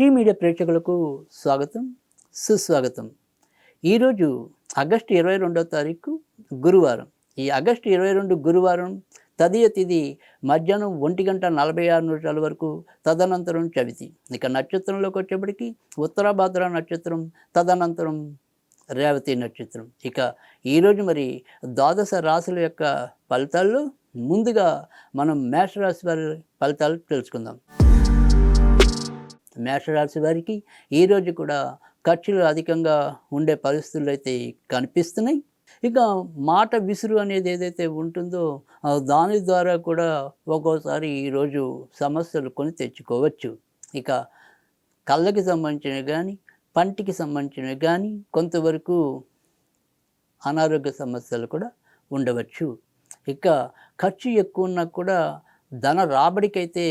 Tea media ప్రేక్షకులకు స్వాగతం, సుస్వాగతం. ఈరోజు ఆగస్టు 22వ తారీఖు గురువారం. ఈ ఆగస్టు 22 గురువారం తదియ తిథి మధ్యాహ్నం 1:46 వరకు, తదనంతరం చవితి. ఇక నక్షత్రంలోకి వచ్చేప్పటికి ఉత్తరాభాద్ర నక్షత్రం, తదనంతరం రేవతి నక్షత్రం. ఇక ఈరోజు మరి ద్వాదశ రాశుల యొక్క ఫలితాల్లో ముందుగా మనం మేషరాశి వారి ఫలితాలు తెలుసుకుందాం. మేషరాశి వారికి ఈరోజు కూడా ఖర్చులు అధికంగా ఉండే పరిస్థితులు అయితే కనిపిస్తున్నాయి. ఇక మాట విసురు అనేది ఏదైతే ఉంటుందో దాని ద్వారా కూడా ఒక్కోసారి ఈరోజు సమస్యలు కొని తెచ్చుకోవచ్చు. ఇక కళ్ళకి సంబంధించినవి కానీ, పంటికి సంబంధించినవి కానీ కొంతవరకు అనారోగ్య సమస్యలు కూడా ఉండవచ్చు. ఇక ఖర్చు ఎక్కువ ఉన్నా కూడా ధన రాబడికైతే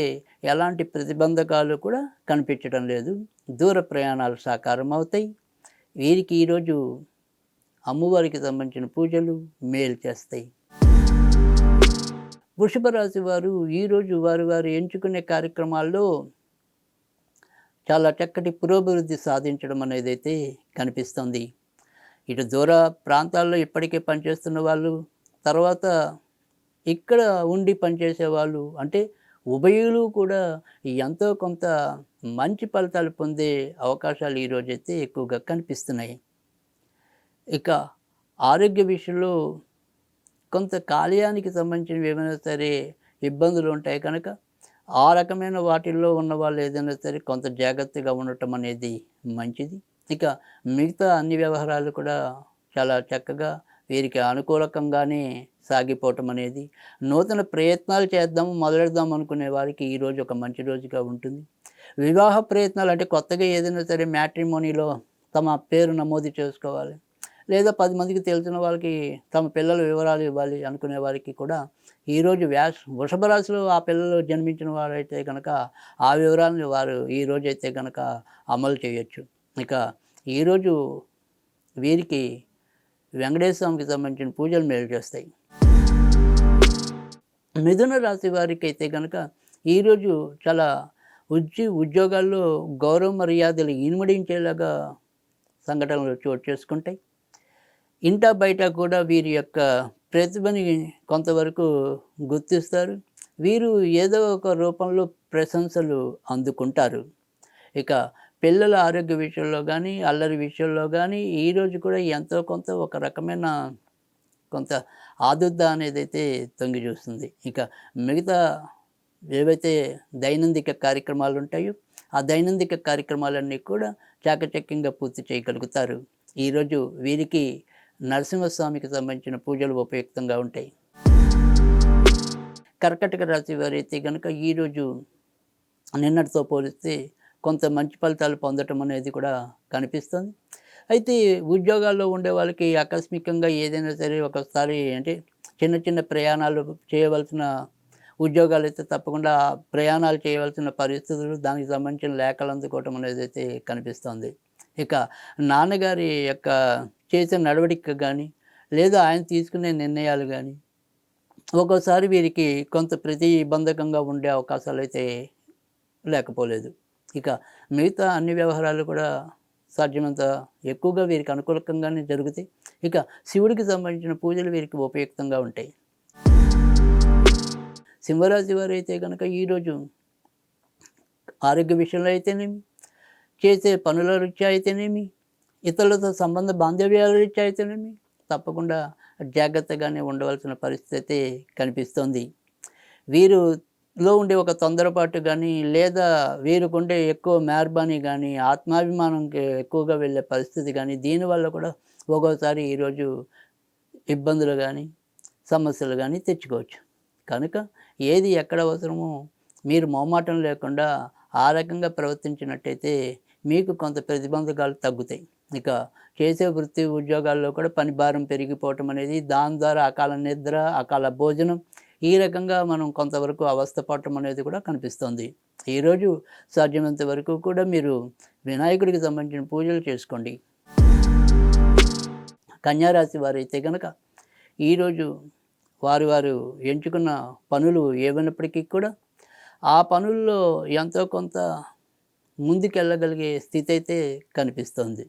ఎలాంటి ప్రతిబంధకాలు కూడా కనిపించడం లేదు. దూర ప్రయాణాలు సాకారం అవుతాయి. వీరికి ఈరోజు అమ్మవారికి సంబంధించిన పూజలు మేలు చేస్తాయి. వృషభ రాశి వారు ఈరోజు వారు ఎంచుకునే కార్యక్రమాల్లో చాలా చక్కటి పురోభివృద్ధి సాధించడం అనేది అయితే కనిపిస్తుంది. ఇటు దూర ప్రాంతాల్లో ఇప్పటికే పనిచేస్తున్న వాళ్ళు, తర్వాత ఇక్కడ ఉండి పనిచేసే వాళ్ళు, అంటే ఉభయులు కూడా ఎంతో కొంత మంచి ఫలితాలు పొందే అవకాశాలు ఈరోజైతే ఎక్కువగా కనిపిస్తున్నాయి. ఇక ఆరోగ్య విషయంలో కొంత కాలేయానికి సంబంధించినవి ఏమైనా సరే ఇబ్బందులు ఉంటాయి కనుక ఆ రకమైన వాటిల్లో ఉన్న వాళ్ళు ఏదైనా సరే కొంత జాగ్రత్తగా ఉండటం అనేది మంచిది. ఇక మిగతా అన్ని వ్యవహారాలు కూడా చాలా చక్కగా వీరికి అనుకూలకంగానే సాగిపోవటం అనేది, నూతన ప్రయత్నాలు మొదలెడదాం అనుకునే వారికి ఈరోజు ఒక మంచి రోజుగా ఉంటుంది. వివాహ ప్రయత్నాలు అంటే కొత్తగా ఏదైనా సరే మ్యాట్రిమోనీలో తమ పేరు నమోదు చేసుకోవాలి, లేదా 10 మందికి తెలిసిన వాళ్ళకి తమ పిల్లల వివరాలు ఇవ్వాలి అనుకునే వారికి కూడా ఈరోజు వృషభ రాశిలో ఆ పిల్లలు జన్మించిన వారైతే కనుక ఆ వివరాలను వారు ఈరోజైతే కనుక అమలు చేయొచ్చు. ఇక ఈరోజు వీరికి వెంకటేశ్వర స్వామికి సంబంధించిన పూజలు మేలు చేస్తాయి. మిథున రాశి వారికి అయితే కనుక ఈరోజు చాలా ఉద్యోగాల్లో గౌరవ మర్యాదలు ఇనుమడించేలాగా సంఘటనలు చోటు చేసుకుంటాయి. ఇంటా బయట కూడా వీరి యొక్క ప్రతిభని కొంతవరకు గుర్తిస్తారు. వీరు ఏదో ఒక రూపంలో ప్రశంసలు అందుకుంటారు. ఇక పిల్లల ఆరోగ్య విషయంలో కానీ, అల్లరి విషయంలో కానీ ఈరోజు కూడా ఎంతో కొంత ఒక రకమైన కొంత ఆదుర్ద అనేది అయితే తొంగి చూస్తుంది. ఇక మిగతా ఏవైతే దైనందిక కార్యక్రమాలు ఉంటాయో ఆ దైనందిక కార్యక్రమాలన్నీ కూడా చాకచక్యంగా పూర్తి చేయగలుగుతారు. ఈరోజు వీరికి నరసింహస్వామికి సంబంధించిన పూజలు ఉపయుక్తంగా ఉంటాయి. కర్కాటక రాశి వారైతే కనుక ఈరోజు నిన్నటితో పోలిస్తే కొంత మంచి ఫలితాలు పొందటం అనేది కూడా కనిపిస్తుంది. అయితే ఉద్యోగాల్లో ఉండే వాళ్ళకి ఆకస్మికంగా ఏదైనా సరే ఒకసారి అంటే చిన్న చిన్న ప్రయాణాలు చేయవలసిన ఉద్యోగాలు అయితే తప్పకుండా ప్రయాణాలు చేయవలసిన పరిస్థితులు, దానికి సంబంధించిన లేఖలు అందుకోవటం అనేది అయితే కనిపిస్తుంది. ఇక నాన్నగారి యొక్క చేసే నడవడిక కానీ, లేదా ఆయన తీసుకునే నిర్ణయాలు కానీ ఒక్కోసారి వీరికి కొంత ప్రతిబంధకంగా ఉండే అవకాశాలు అయితే లేకపోలేదు. ఇక మిగతా అన్ని వ్యవహారాలు కూడా సాధ్యమంత ఎక్కువగా వీరికి అనుకూలకంగానే జరుగుతాయి. ఇక శివుడికి సంబంధించిన పూజలు వీరికి ఉపయుక్తంగా ఉంటాయి. సింహరాశి వారు అయితే కనుక ఈరోజు ఆరోగ్య విషయంలో అయితేనేమి, చేసే పనుల రీత్యా అయితేనేమి, ఇతరులతో సంబంధ బాంధవ్యాల రీత్యా అయితేనేమి తప్పకుండా జాగ్రత్తగానే ఉండవలసిన పరిస్థితి అయితే కనిపిస్తుంది. వీరులో ఉండే ఒక తొందరపాటు కానీ, లేదా వీరికుండే ఎక్కువ మెహర్బానీ కానీ, ఆత్మాభిమానంకి ఎక్కువగా వెళ్ళే పరిస్థితి కానీ, దీనివల్ల కూడా ఒక్కోసారి ఈరోజు ఇబ్బందులు కానీ, సమస్యలు కానీ తెచ్చుకోవచ్చు. కనుక ఏది ఎక్కడ అవసరమో మీరు మొహమాటం లేకుండా ఆ రకంగా ప్రవర్తించినట్టయితే మీకు కొంత ప్రతిబంధకాలు తగ్గుతాయి. ఇక చేసే వృత్తి ఉద్యోగాల్లో కూడా పని భారం పెరిగిపోవటం అనేది, దాని ద్వారా అకాల నిద్ర, అకాల భోజనం, ఈ రకంగా మనం కొంతవరకు అవస్థపడటం అనేది కూడా కనిపిస్తుంది. ఈరోజు సాధ్యమైనంత వరకు కూడా మీరు వినాయకుడికి సంబంధించిన పూజలు చేసుకోండి. కన్యారాశి వారైతే కనుక ఈరోజు వారు ఎంచుకున్న పనులు ఏమైనప్పటికీ కూడా ఆ పనుల్లో ఎంతో కొంత ముందుకెళ్ళగలిగే స్థితి అయితే కనిపిస్తోంది.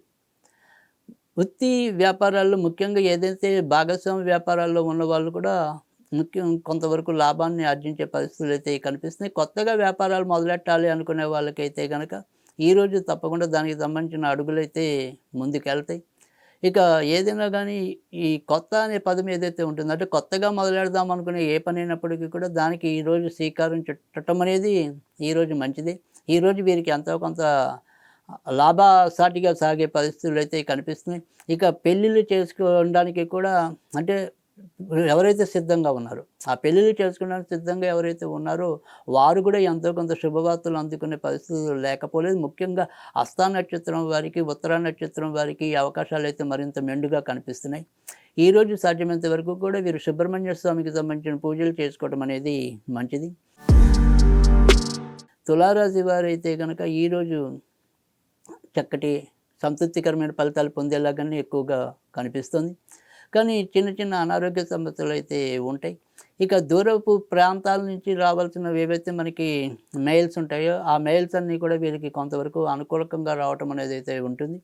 వృత్తి వ్యాపారాల్లో ముఖ్యంగా ఏదైతే భాగస్వామ్య వ్యాపారాల్లో ఉన్నవాళ్ళు కూడా కొంతవరకు లాభాన్ని ఆర్జించే పరిస్థితులైతే కనిపిస్తున్నాయి. కొత్తగా వ్యాపారాలు మొదలెట్టాలి అనుకునే వాళ్ళకైతే గనక ఈరోజు తప్పకుండా దానికి సంబంధించిన అడుగులైతే ముందుకెళ్తాయి. ఇక ఏదైనా గానీ ఈ కొత్త అనే పదం ఏదైతే ఉంటుందో, అంటే కొత్తగా మొదలెడదాం అనుకునే ఏ పనైనప్పటికీ కూడా దానికి ఈరోజు శ్రీకారం చుట్టటం అనేది ఈరోజు మంచిదే. ఈరోజు వీరికి ఎంతో కొంత లాభసాటిగా సాగే పరిస్థితులైతే కనిపిస్తున్నాయి. ఇక పెళ్ళిళ్ళు చేసుకోవడానికి కూడా అంటే ఎవరైతే సిద్ధంగా ఉన్నారో, ఆ పెళ్ళిళ్ళు చేసుకోవడానికి సిద్ధంగా ఎవరైతే ఉన్నారో వారు కూడా ఎంతో కొంత శుభవార్తలు అందుకునే పరిస్థితులు లేకపోలేదు. ముఖ్యంగా హస్తా నక్షత్రం వారికి, ఉత్తరా నక్షత్రం వారికి ఈ అవకాశాలైతే మరింత మెండుగా కనిపిస్తున్నాయి. ఈరోజు సాధ్యమైనంత వరకు కూడా వీరు సుబ్రహ్మణ్య స్వామికి సంబంధించిన పూజలు చేసుకోవడం అనేది మంచిది. తులారాశి వారైతే కనుక ఈరోజు చక్కటి సంతృప్తికరమైన ఫలితాలు పొందేలాగానే ఎక్కువగా కనిపిస్తుంది. కానీ చిన్న చిన్న అనారోగ్య సమస్యలు అయితే ఉంటాయి. ఇక దూరపు ప్రాంతాల నుంచి రావాల్సినవి ఏవైతే మనకి మెయిల్స్ ఉంటాయో ఆ మెయిల్స్ అన్నీ కూడా వీరికి కొంతవరకు అనుకూలకంగా రావటం అనేది అయితే ఉంటుంది.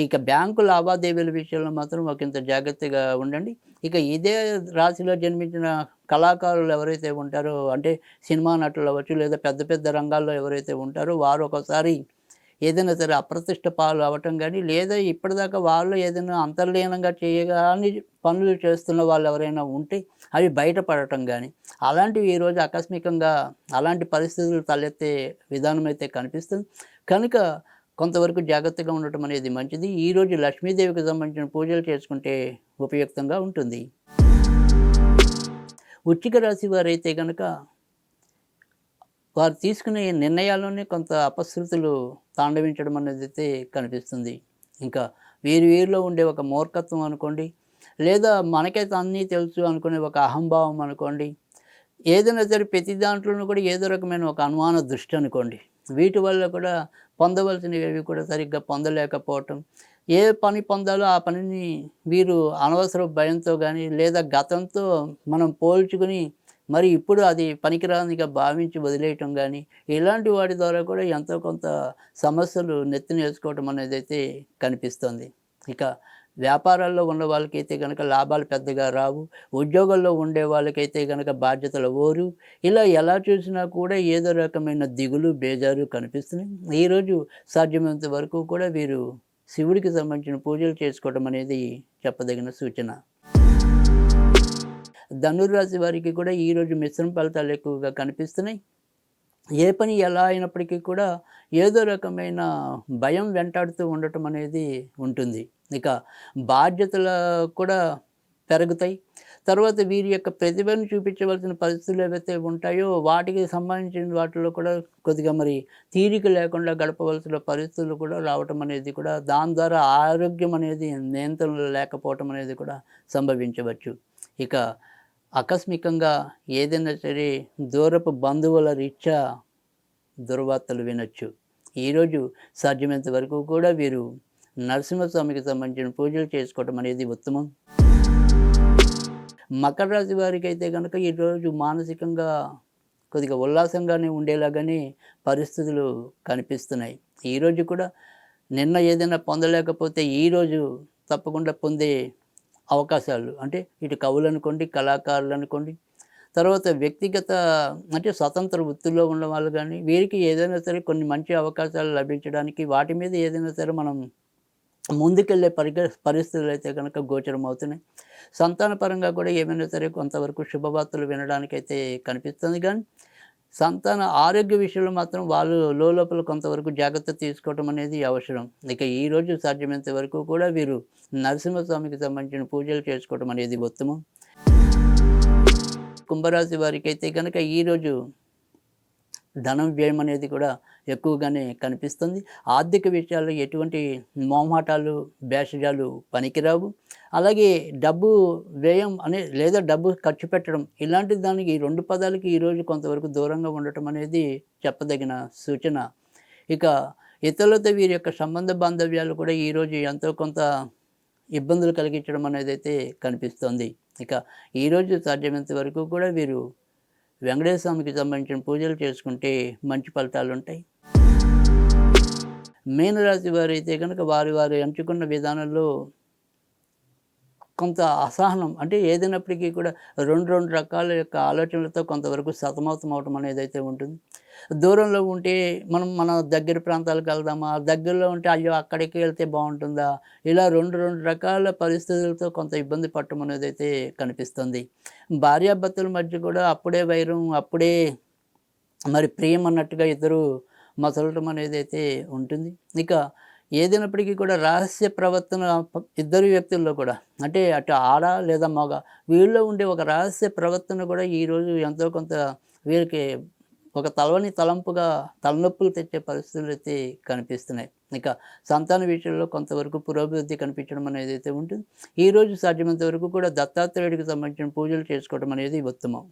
ఇక బ్యాంకు లావాదేవీల విషయంలో మాత్రం ఒకంత జాగ్రత్తగా ఉండండి. ఇక ఇదే రాశిలో జన్మించిన కళాకారులు ఎవరైతే ఉంటారో, అంటే సినిమా నటులు అవ్వచ్చు లేదా పెద్ద పెద్ద రంగాల్లో ఎవరైతే ఉంటారో వారు ఒకసారి ఏదైనా సరే అప్రతిష్ట పాలు అవ్వటం కానీ, లేదా ఇప్పటిదాకా వాళ్ళు ఏదైనా అంతర్లీనంగా చేయగాని పనులు చేస్తున్న వాళ్ళు ఎవరైనా ఉంటే అవి బయటపడటం కానీ, అలాంటివి ఈరోజు ఆకస్మికంగా అలాంటి పరిస్థితులు తలెత్తే విధానం అయితే కనిపిస్తుంది. కనుక కొంతవరకు జాగ్రత్తగా ఉండటం అనేది మంచిది. ఈరోజు లక్ష్మీదేవికి సంబంధించిన పూజలు చేసుకుంటే ఉపయుక్తంగా ఉంటుంది. వృశ్చిక రాశి వారైతే కనుక వారు తీసుకునే నిర్ణయాల్లోనే కొంత అపశృతులు తాండవించడం అనేది కనిపిస్తుంది. ఇంకా వీరిలో ఉండే ఒక మూర్ఖత్వం అనుకోండి, లేదా మనకైతే అన్నీ తెలుసు అనుకునే ఒక అహంభావం అనుకోండి, ఏదైనా సరే ప్రతి దాంట్లోనూ కూడా ఏదో రకమైన ఒక అనుమాన దృష్టి అనుకోండి, వీటి వల్ల కూడా పొందవలసినవి కూడా సరిగ్గా పొందలేకపోవటం, ఏ పని పొందాలో ఆ పనిని వీరు అనవసర భయంతో కానీ లేదా గతంతో మనం పోల్చుకుని మరి ఇప్పుడు అది పనికిరానిగా భావించి వదిలేయటం కానీ, ఇలాంటి వాటి ద్వారా కూడా ఎంతో కొంత సమస్యలు నెత్తినేసుకోవటం అనేది అయితే కనిపిస్తుంది. ఇక వ్యాపారాల్లో ఉన్న వాళ్ళకైతే కనుక లాభాలు పెద్దగా రావు. ఉద్యోగంలో ఉండే వాళ్ళకైతే కనుక బాధ్యతలు ఓరు. ఇలా ఎలా చూసినా కూడా ఏదో రకమైన దిగులు, బేజారు కనిపిస్తున్నాయి. ఈరోజు సాధ్యమైనంత వరకు కూడా వీరు శివుడికి సంబంధించిన పూజలు చేసుకోవడం అనేది చెప్పదగిన సూచన. ధనుర్రాశి వారికి కూడా ఈరోజు మిశ్రమ ఫలితాలు ఎక్కువగా కనిపిస్తున్నాయి. ఏ పని ఎలా అయినప్పటికీ కూడా ఏదో రకమైన భయం వెంటాడుతూ ఉండటం అనేది ఉంటుంది. ఇక బాధ్యతలు కూడా పెరుగుతాయి. తర్వాత వీరి యొక్క ప్రతిభను చూపించవలసిన పరిస్థితులు ఏవైతే ఉంటాయో వాటికి సంబంధించిన వాటిలో కూడా కొద్దిగా మరి తీరిక లేకుండా గడపవలసిన పరిస్థితులు కూడా రావటం అనేది కూడా, దాని ద్వారా ఆరోగ్యం అనేది నియంత్రణలో లేకపోవటం అనేది కూడా సంభవించవచ్చు. ఇక ఆకస్మికంగా ఏదైనా సరే దూరపు బంధువుల రీత్యా దుర్వార్తలు వినొచ్చు. ఈరోజు సాధ్యమైనంత వరకు కూడా వీరు నరసింహస్వామికి సంబంధించిన పూజలు చేసుకోవడం అనేది ఉత్తమం. మకర రాశి వారికి అయితే కనుక ఈరోజు మానసికంగా కొద్దిగా ఉల్లాసంగానే ఉండేలాగానే పరిస్థితులు కనిపిస్తున్నాయి. ఈరోజు కూడా నిన్న ఏదైనా పొందలేకపోతే ఈరోజు తప్పకుండా పొందే అవకాశాలు, అంటే ఇటు కవులు అనుకోండి, కళాకారులు అనుకోండి, తర్వాత వ్యక్తిగత అంటే స్వతంత్ర వృత్తుల్లో ఉన్న వాళ్ళు కానీ, వీరికి ఏదైనా సరే కొన్ని మంచి అవకాశాలు లభించడానికి వాటి మీద ఏదైనా సరే మనం ముందుకెళ్ళే పరిస్థితులు అయితే కనుక గోచరం అవుతున్నాయి. సంతానపరంగా కూడా ఏమైనా సరే కొంతవరకు శుభవార్తలు వినడానికైతే కనిపిస్తుంది. కానీ సంతాన ఆరోగ్య విషయంలో మాత్రం వాళ్ళు లోపల కొంతవరకు జాగ్రత్త తీసుకోవటం అనేది అవసరం. ఇక ఈరోజు సాధ్యమైనంత వరకు కూడా వీరు నరసింహస్వామికి సంబంధించిన పూజలు చేసుకోవడం అనేది ఉత్తమం. కుంభరాశి వారికి అయితే కనుక ఈరోజు ధనం వ్యయం అనేది కూడా ఎక్కువగానే కనిపిస్తుంది. ఆర్థిక విషయాల్లో ఎటువంటి మొహమాటాలు, భేషజాలు పనికిరావు. అలాగే డబ్బు వ్యయం లేదా డబ్బు ఖర్చు పెట్టడం, ఇలాంటి దానికి ఈ రెండు పదాలకి ఈరోజు కొంతవరకు దూరంగా ఉండటం అనేది చెప్పదగిన సూచన. ఇక ఇతరులతో వీరి యొక్క సంబంధ బాంధవ్యాలు కూడా ఈరోజు ఎంతో కొంత ఇబ్బందులు కలిగించడం అనేది అయితే కనిపిస్తుంది. ఇక ఈరోజు సాధ్యమైనంత వరకు కూడా వీరు వెంకటేశ్వర స్వామికి సంబంధించిన పూజలు చేసుకుంటే మంచి ఫలితాలు ఉంటాయి. మీనరాశి వారైతే కనుక వారి వారు ఎంచుకున్న విధానంలో కొంత అసహనం అంటే ఏదైనప్పటికీ కూడా 2 రకాల యొక్క ఆలోచనలతో కొంతవరకు సతమతం అవ్వటం అనేదైతే ఉంటుంది. దూరంలో ఉంటే మనం మన దగ్గర ప్రాంతాలకు వెళ్దామా? దగ్గరలో ఉంటే అయ్యో! అక్కడికి వెళ్తే బావుంటుందా? ఇలా 2 రకాల పరిస్థితులతో కొంత ఇబ్బంది పడటం అనేదైతే కనిపిస్తుంది. భార్యాభర్తల మధ్య కూడా అప్పుడే వైరం, అప్పుడే మరి ప్రియం అన్నట్టుగా ఇద్దరు మసలటం అనేదైతే ఉంటుంది. ఇక ఏదైనప్పటికీ కూడా రహస్య ప్రవర్తన ఇద్దరు వ్యక్తుల్లో కూడా అంటే అటు ఆడ లేదా మగ వీళ్ళలో ఉండే ఒక రహస్య ప్రవర్తన కూడా ఈరోజు ఎంతో కొంత వీరికి ఒక తలవని తలంపుగా తలనొప్పులు తెచ్చే పరిస్థితులైతే కనిపిస్తున్నాయి. ఇక సంతాన విషయంలో కొంతవరకు పురోభివృద్ధి కనిపించడం అనేదైతే ఉంటుంది. ఈరోజు సాధ్యమైనంత వరకు కూడా దత్తాత్రేయుడికి సంబంధించిన పూజలు చేసుకోవడం అనేది ఉత్తమం.